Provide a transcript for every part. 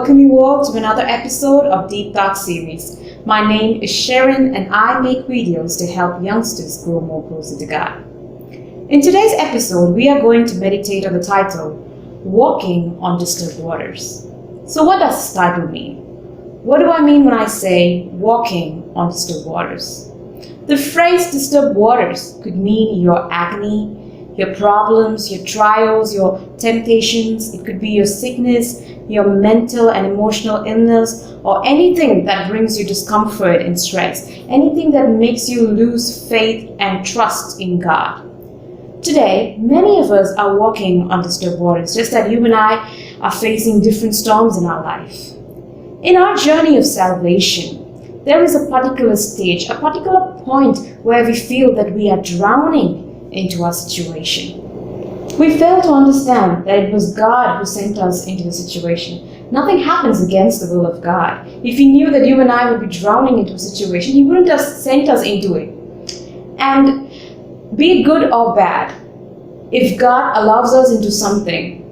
welcome you all to another episode of Deep Thought Series. My name is Sherin and I make videos to help youngsters grow more closer to God. In today's episode, we are going to meditate on the title, Walking on Disturbed Waters. So what does this title mean? What do I mean when I say walking on disturbed waters? The phrase disturbed waters could mean your agony, your problems, your trials, your temptations. It could be your sickness, your mental and emotional illness, or anything that brings you discomfort and stress, anything that makes you lose faith and trust in God. Today, many of us are walking on disturbed waters, just that you and I are facing different storms in our life. In our journey of salvation, there is a particular stage, a particular point where we feel that we are drowning into our situation. We fail to understand that it was God who sent us into the situation. Nothing happens against the will of God. If He knew that you and I would be drowning into a situation, He wouldn't have sent us into it. And be it good or bad, if God allows us into something,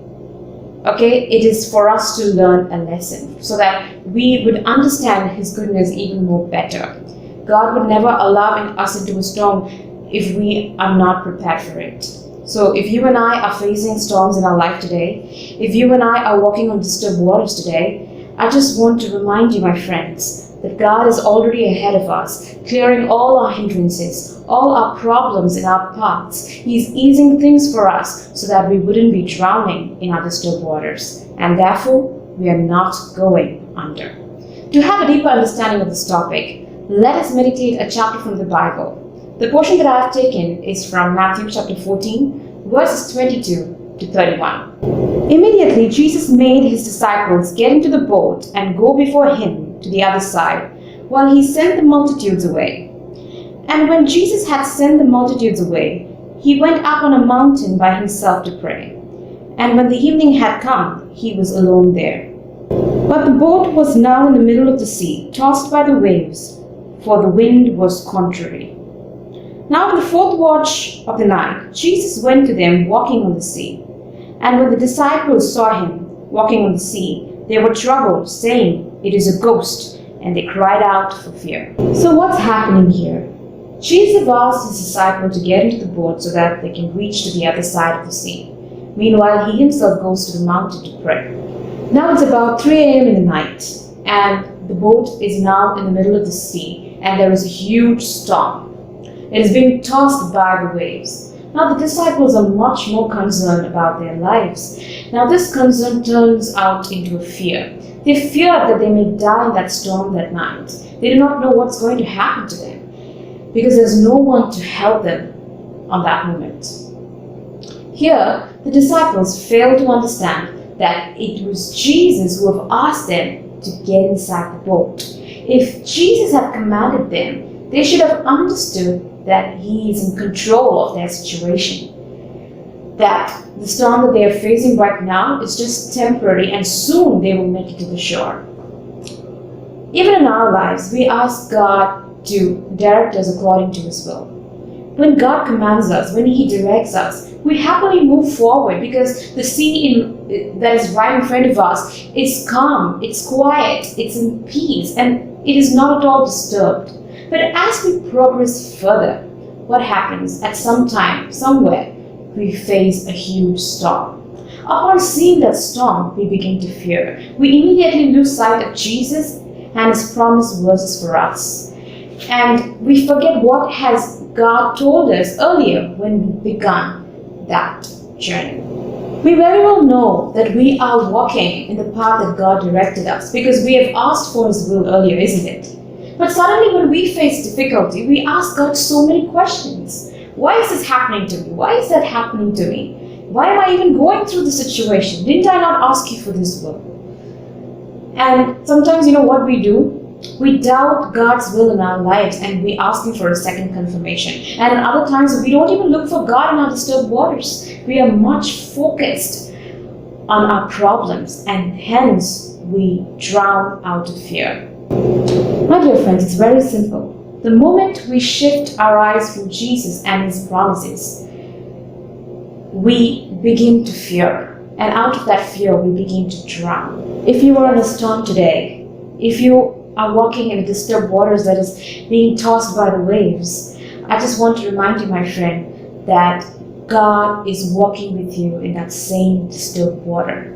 it is for us to learn a lesson so that we would understand His goodness even more better. God would never allow us into a storm if we are not prepared for it. So if you and I are facing storms in our life today, if you and I are walking on disturbed waters today, I just want to remind you, my friends, that God is already ahead of us, clearing all our hindrances, all our problems in our paths. He's easing things for us so that we wouldn't be drowning in our disturbed waters, and therefore we are not going under. To have a deeper understanding of this topic, let us meditate a chapter from the Bible. The portion that I have taken is from Matthew chapter 14, verses 22 to 31. Immediately Jesus made His disciples get into the boat and go before Him to the other side, while He sent the multitudes away. And when Jesus had sent the multitudes away, He went up on a mountain by Himself to pray. And when the evening had come, He was alone there. But the boat was now in the middle of the sea, tossed by the waves, for the wind was contrary. Now in the fourth watch of the night, Jesus went to them walking on the sea. And when the disciples saw Him walking on the sea, they were troubled, saying, "It is a ghost," and they cried out for fear. So what's happening here? Jesus asked His disciples to get into the boat so that they can reach to the other side of the sea. Meanwhile, He Himself goes to the mountain to pray. Now it's about 3 a.m. in the night, and the boat is now in the middle of the sea, and there is a huge storm. It is being tossed by the waves. Now the disciples are much more concerned about their lives. Now this concern turns out into a fear. They fear that they may die in that storm that night. They do not know what's going to happen to them because there's no one to help them on that moment. Here, the disciples fail to understand that it was Jesus who have asked them to get inside the boat. If Jesus had commanded them, they should have understood that He is in control of their situation. That the storm that they are facing right now is just temporary and soon they will make it to the shore. Even in our lives, we ask God to direct us according to His will. When God commands us, when He directs us, we happily move forward because the sea that is right in front of us is calm, it's quiet, it's in peace, and it is not at all disturbed. But as we progress further, what happens? At some time, somewhere, we face a huge storm. Upon seeing that storm, we begin to fear. We immediately lose sight of Jesus and His promised verses for us. And we forget what has God told us earlier when we began that journey. We very well know that we are walking in the path that God directed us because we have asked for His will earlier, isn't it? But suddenly when we face difficulty, we ask God so many questions. Why is this happening to me? Why is that happening to me? Why am I even going through the situation? Didn't I not ask You for this will? And sometimes, what we do? We doubt God's will in our lives and we ask Him for a second confirmation. And at other times, we don't even look for God in our disturbed waters. We are much focused on our problems and hence we drown out of fear. My dear friends, it's very simple. The moment we shift our eyes from Jesus and His promises, we begin to fear. And out of that fear, we begin to drown. If you are in a storm today, if you are walking in disturbed waters that is being tossed by the waves, I just want to remind you, my friend, that God is walking with you in that same disturbed water.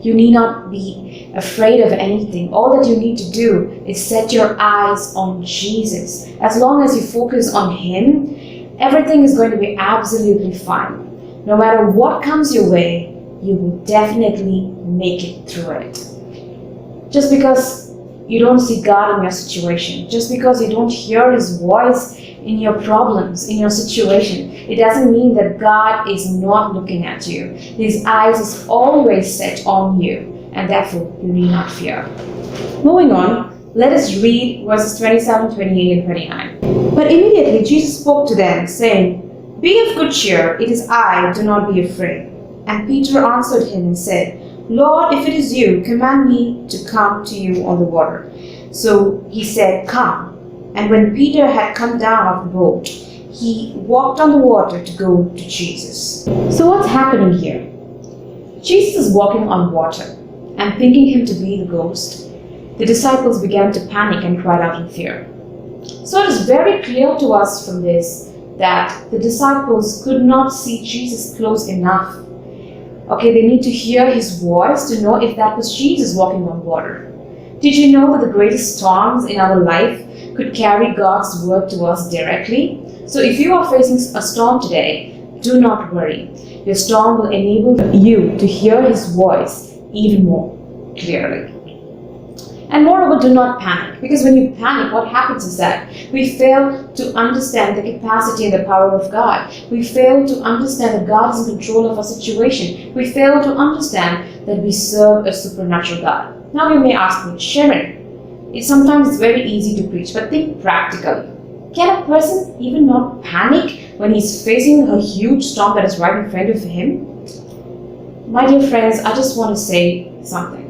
You need not be afraid of anything. All that you need to do is set your eyes on Jesus. As long as you focus on Him, everything is going to be absolutely fine. No matter what comes your way, you will definitely make it through it. Just because you don't see God in your situation, just because you don't hear His voice in your problems, in your situation, it doesn't mean that God is not looking at you. His eyes is always set on you, and therefore you need not fear. Moving on, let us read verses 27, 28, and 29. But immediately Jesus spoke to them, saying, "Be of good cheer, it is I, do not be afraid." And Peter answered him and said, "Lord, if it is you, command me to come to you on the water." So he said, "Come." And when Peter had come down off the boat, he walked on the water to go to Jesus. So what's happening here? Jesus is walking on water, and thinking him to be the ghost, the disciples began to panic and cried out in fear. So it is very clear to us from this that the disciples could not see Jesus close enough. Okay, they need to hear His voice to know if that was Jesus walking on water. Did you know that the greatest storms in our life could carry God's word to us directly? So if you are facing a storm today, do not worry. Your storm will enable you to hear His voice even more clearly. And moreover, do not panic, because when you panic, what happens is that we fail to understand the capacity and the power of God. We fail to understand that God is in control of our situation. We fail to understand that we serve a supernatural God. Now you may ask me, Sherin, sometimes it's very easy to preach, but think practically. Can a person even not panic when he's facing a huge storm that is right in front of him? My dear friends, I just want to say something.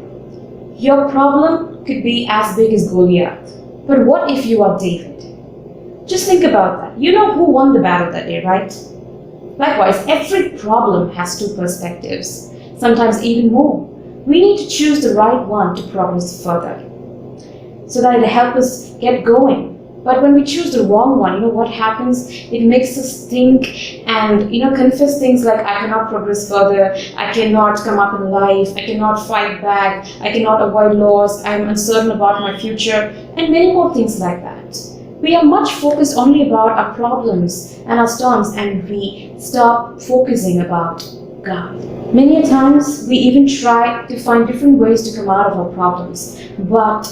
Your problem could be as big as Goliath. But what if you are David? Just think about that. You know who won the battle that day, right? Likewise, every problem has two perspectives, sometimes even more. We need to choose the right one to progress further, so that it helps us get going. But when we choose the wrong one, you know what happens? It makes us think and confess things like, I cannot progress further, I cannot come up in life, I cannot fight back, I cannot avoid loss, I am uncertain about my future, and many more things like that. We are much focused only about our problems and our storms, and we stop focusing about God. Many a times we even try to find different ways to come out of our problems, but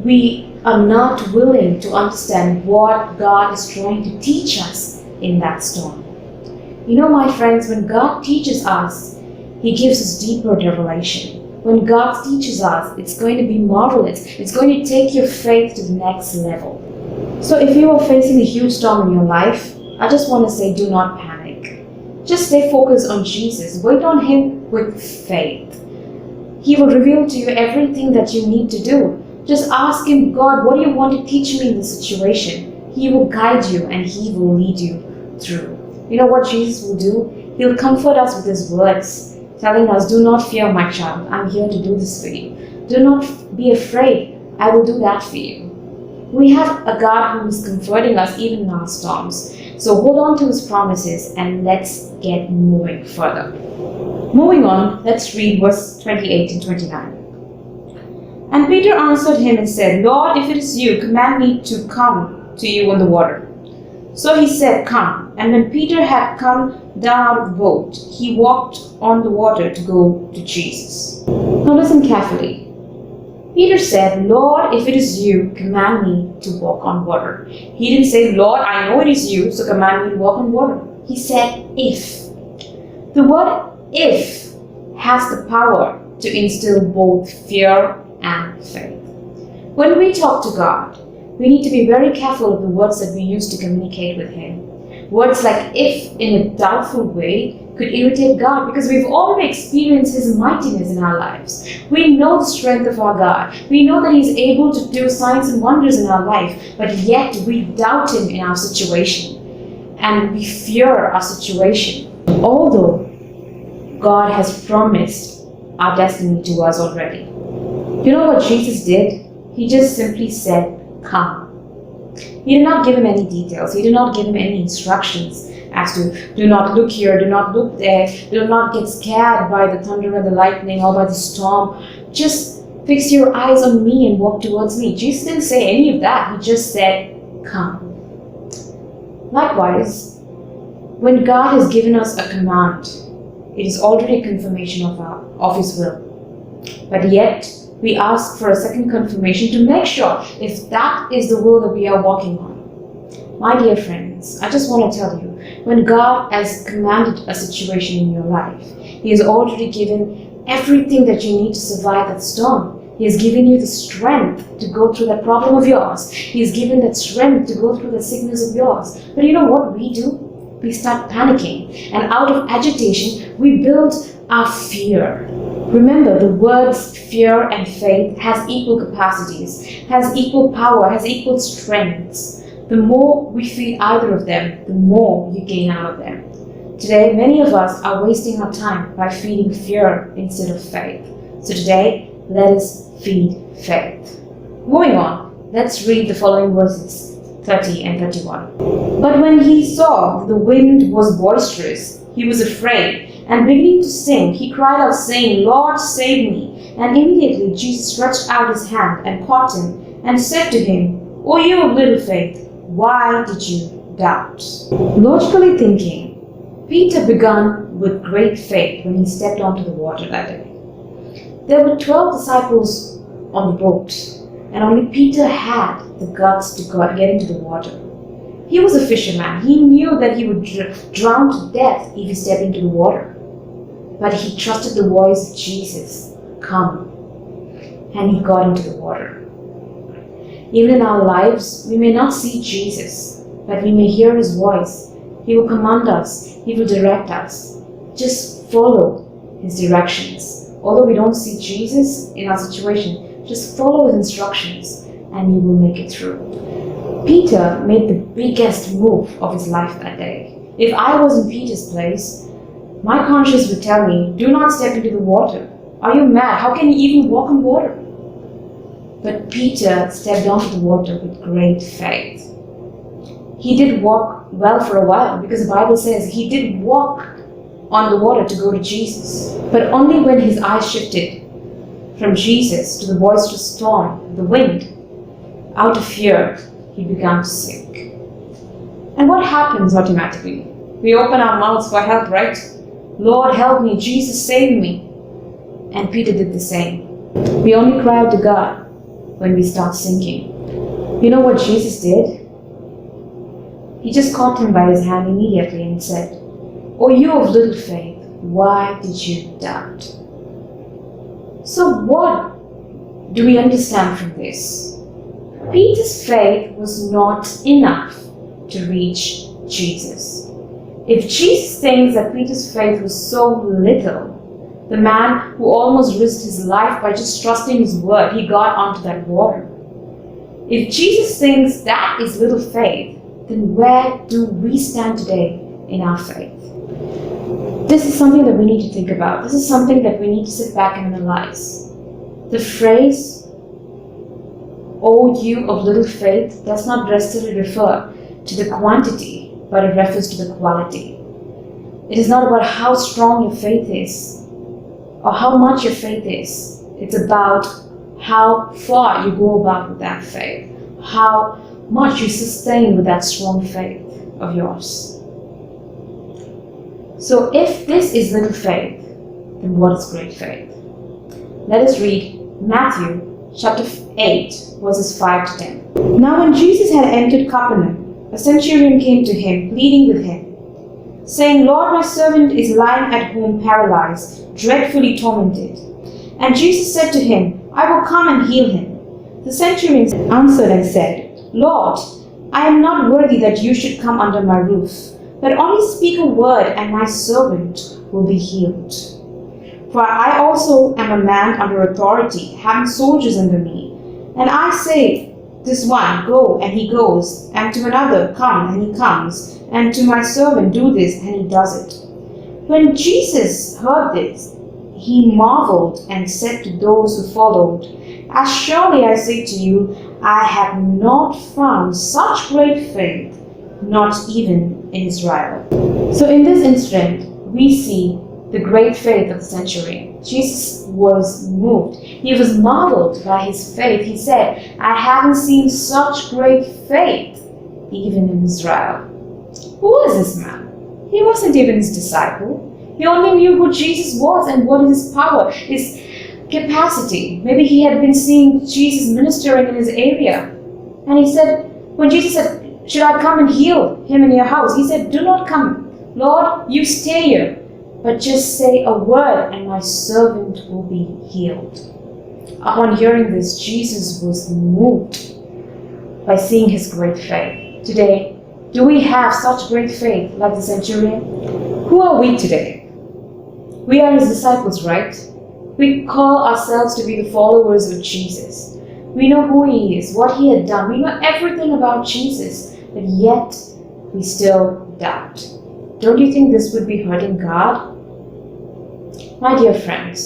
we are not willing to understand what God is trying to teach us in that storm. My friends, when God teaches us, He gives us deeper revelation. When God teaches us, it's going to be marvelous. It's going to take your faith to the next level. So if you are facing a huge storm in your life, I just want to say, do not panic. Just stay focused on Jesus. Wait on Him with faith. He will reveal to you everything that you need to do. Just ask Him, God, what do you want to teach me in this situation? He will guide you and He will lead you through. You know what Jesus will do? He'll comfort us with His words, telling us, do not fear, my child. I'm here to do this for you. Do not be afraid. I will do that for you. We have a God who is comforting us even in our storms. So hold on to His promises and let's get moving further. Moving on, let's read verse 28 and 29. And Peter answered him and said, Lord, if it is you, command me to come to you on the water. So he said, Come. And when Peter had come down out of the boat, he walked on the water to go to Jesus. Now listen carefully. Peter said, Lord, if it is you, command me to walk on water. He didn't say, Lord, I know it is you, so command me to walk on water. He said, if. The word if has the power to instill both fear and faith. When we talk to God, we need to be very careful of the words that we use to communicate with Him. Words like if in a doubtful way could irritate God, because we've already experienced His mightiness in our lives. We know the strength of our God. We know that He's able to do signs and wonders in our life, but yet we doubt Him in our situation and we fear our situation. Although God has promised our destiny to us already. You know what Jesus did? He just simply said, come. He did not give him any details. He did not give him any instructions as to do not look here, do not look there, do not get scared by the thunder and the lightning or by the storm. Just fix your eyes on me and walk towards me. Jesus didn't say any of that. He just said, come. Likewise, when God has given us a command, it is already a confirmation of His will. But yet, we ask for a second confirmation to make sure if that is the will that we are walking on. My dear friends, I just want to tell you, when God has commanded a situation in your life, He has already given everything that you need to survive that storm. He has given you the strength to go through that problem of yours. He has given that strength to go through the sickness of yours. But you know what we do? We start panicking, and out of agitation, we build our fear. Remember, the words fear and faith has equal capacities, has equal power, has equal strengths. The more we feed either of them, the more you gain out of them. Today, many of us are wasting our time by feeding fear instead of faith. So today, let us feed faith. Moving on, let's read the following verses, 30 and 31. But when he saw that the wind was boisterous, he was afraid, and beginning to sink, he cried out, saying, Lord, save me. And immediately Jesus stretched out his hand and caught him, and said to him, O you of little faith, why did you doubt? Logically thinking, Peter began with great faith when he stepped onto the water that day. There were 12 disciples on the boat, and only Peter had the guts to get into the water. He was a fisherman. He knew that he would drown to death if he stepped into the water. But he trusted the voice of Jesus, come, and he got into the water. Even in our lives, we may not see Jesus, but we may hear his voice. He will command us. He will direct us. Just follow his directions. Although we don't see Jesus in our situation, just follow his instructions and you will make it through. Peter made the biggest move of his life that day. If I was in Peter's place, my conscience would tell me, do not step into the water. Are you mad? How can you even walk on water? But Peter stepped onto the water with great faith. He did walk well for a while, because the Bible says he did walk on the water to go to Jesus. But only when his eyes shifted from Jesus to the boisterous storm, the wind, out of fear, he began to sink. And what happens automatically? We open our mouths for help, right? Lord, help me. Jesus, save me. And Peter did the same. We only cry out to God when we start sinking. You know what Jesus did? He just caught him by his hand immediately and said, O you of little faith, why did you doubt? So what do we understand from this? Peter's faith was not enough to reach Jesus. If Jesus thinks that Peter's faith was so little, the man who almost risked his life by just trusting his word, he got onto that water. If Jesus thinks that is little faith, then where do we stand today in our faith? This is something that we need to think about. This is something that we need to sit back and analyze. The phrase, O you of little faith, does not necessarily refer to the quantity, but it refers to the quality. It is not about how strong your faith is, or how much your faith is. It's about how far you go about with that faith, how much you sustain with that strong faith of yours. So if this is little faith, then what is great faith? Let us read Matthew chapter 8, verses 5 to 10. Now when Jesus had entered Capernaum, a centurion came to him, pleading with him, saying, Lord, my servant is lying at home paralyzed, dreadfully tormented. And Jesus said to him, I will come and heal him. The centurion answered and said, Lord, I am not worthy that you should come under my roof, but only speak a word and my servant will be healed. For I also am a man under authority, having soldiers under me. And I say, this one, go, and he goes, and to another, come, and he comes, and to my servant, do this, and he does it. When Jesus heard this, he marveled and said to those who followed, "As surely I say to you, I have not found such great faith, not even in Israel." So in this incident, we see the great faith of the centurion. Jesus was moved. He was marveled by his faith. He said, "I haven't seen such great faith even in Israel." Who was this man? He wasn't even his disciple. He only knew who Jesus was and what is his power, his capacity. Maybe he had been seeing Jesus ministering in his area. And he said, when Jesus said, "Should I come and heal him in your house?" He said, "Do not come. Lord, you stay here. But just say a word and my servant will be healed." Upon hearing this, Jesus was moved by seeing his great faith. Today, do we have such great faith like the centurion? Who are we today? We are his disciples, right? We call ourselves to be the followers of Jesus. We know who he is, what he had done. We know everything about Jesus, but yet we still doubt. Don't you think this would be hurting God? My dear friends,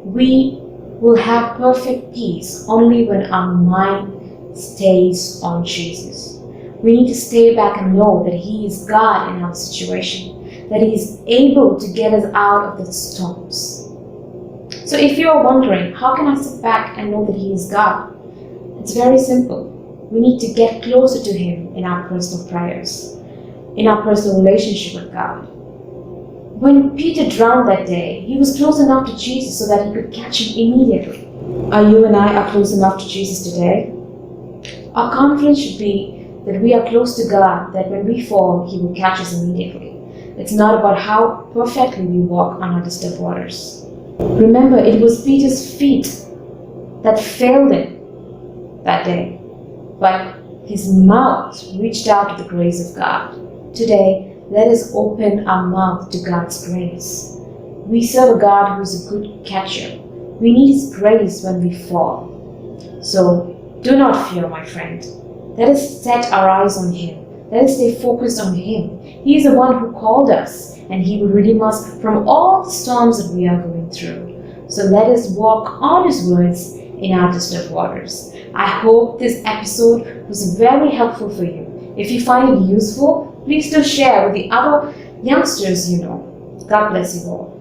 we will have perfect peace only when our mind stays on Jesus. We need to stay back and know that he is God in our situation, that he is able to get us out of the storms. So if you are wondering, how can I sit back and know that he is God? It's very simple. We need to get closer to him in our personal prayers, in our personal relationship with God. When Peter drowned that day, he was close enough to Jesus so that he could catch him immediately. Are you and I close enough to Jesus today? Our confidence should be that we are close to God, that when we fall, he will catch us immediately. It's not about how perfectly we walk on our disturbed waters. Remember, it was Peter's feet that failed him that day, but his mouth reached out to the grace of God. Today, let us open our mouth to God's grace. We serve a God who is a good catcher. We need his grace when we fall. So, do not fear, my friend. Let us set our eyes on him. Let us stay focused on him. He is the one who called us, and he will redeem us from all the storms that we are going through. So let us walk on his words in our disturbed waters. I hope this episode was very helpful for you. If you find it useful, please do share with the other youngsters you know. God bless you all.